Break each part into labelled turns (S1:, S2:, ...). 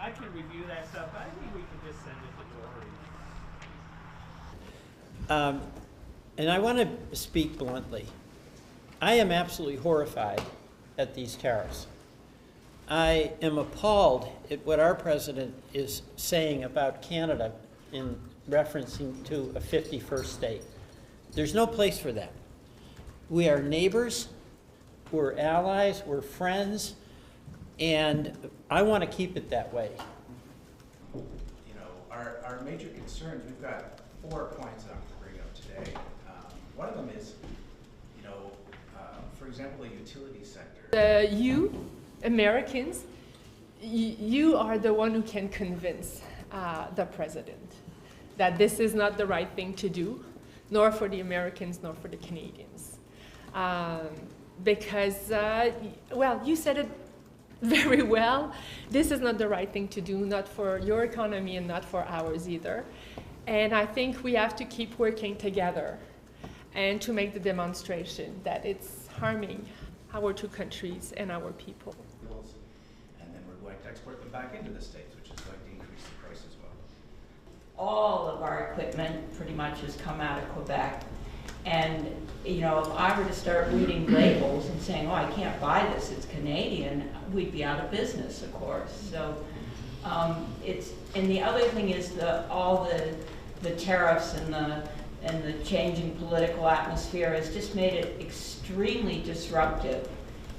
S1: I can review that stuff. I think we can just send it to Tori.
S2: And I want to speak bluntly. I am absolutely horrified at these tariffs. I am appalled at what our president is saying about Canada in referencing to a 51st state. There's no place for that. We are neighbors, we're allies, we're friends, and I want to keep it that way.
S3: You know, our major concerns, we've got 4 points that I'm going to bring up today. One of them is, you know, for example, the utility sector.
S4: You, Americans, you are the one who can convince the president that this is not the right thing to do, nor for the Americans, nor for the Canadians. Because, well, you said it very well. This is not the right thing to do, not for your economy and not for ours either. And I think we have to keep working together and to make the demonstration that it's harming our 2 countries and our people.
S3: And then we're going to export them back into the States, which is going to increase the price as well.
S5: All of our equipment pretty much has come out of Quebec. And, you know, if I were to start reading labels and saying, oh, I can't buy this, it's Canadian, we'd be out of business, of course. So and the other thing is all the tariffs and the changing political atmosphere has just made it extremely disruptive,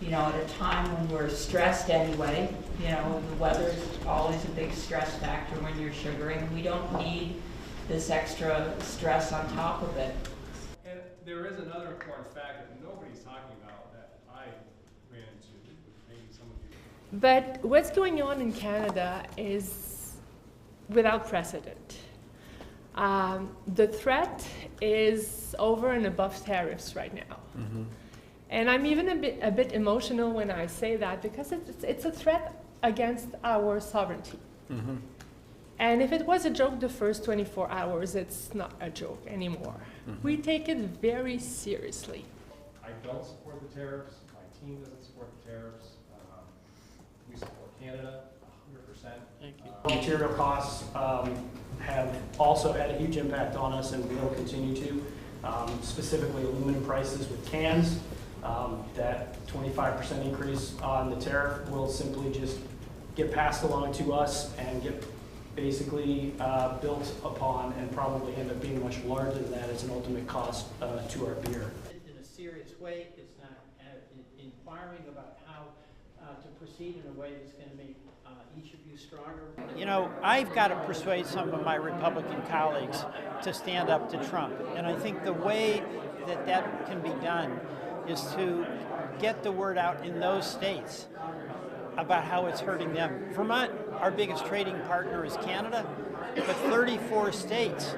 S5: you know, at a time when we're stressed anyway. You know, the weather's always a big stress factor when you're sugaring. We don't need this extra stress on top of it.
S6: And there is another important fact that nobody's talking about that I ran into, maybe some of you.
S4: But what's going on in Canada is without precedent. The threat is over and above tariffs right now. Mm-hmm. And I'm even a bit emotional when I say that because it's a threat against our sovereignty. Mm-hmm. And if it was a joke the first 24 hours, it's not a joke anymore. Mm-hmm. We take it very seriously.
S6: I don't support the tariffs. My team doesn't support the tariffs. We support Canada 100%.
S2: Thank you.
S7: Material costs have also had a huge impact on us and will continue to, specifically aluminum prices with cans. That 25% increase on the tariff will simply just get passed along to us and get basically built upon and probably end up being much larger than that as an ultimate cost to our beer.
S2: In a serious way, it's not inquiring about how to proceed in a way that's going to make each of you stronger. You know, I've got to persuade some of my Republican colleagues to stand up to Trump. And I think the way that that can be done is to get the word out in those states about how it's hurting them. Vermont, our biggest trading partner is Canada, but 34 states,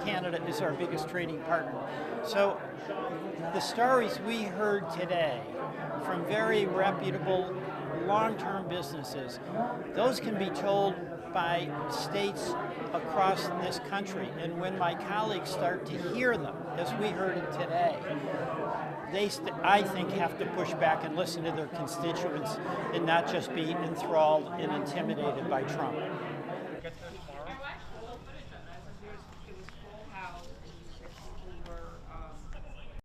S2: Canada is our biggest trading partner. So the stories we heard today from very reputable long-term businesses, those can be told by states across this country. And when my colleagues start to hear them, as we heard it today, they, I think, have to push back and listen to their constituents and not just be enthralled and intimidated by Trump.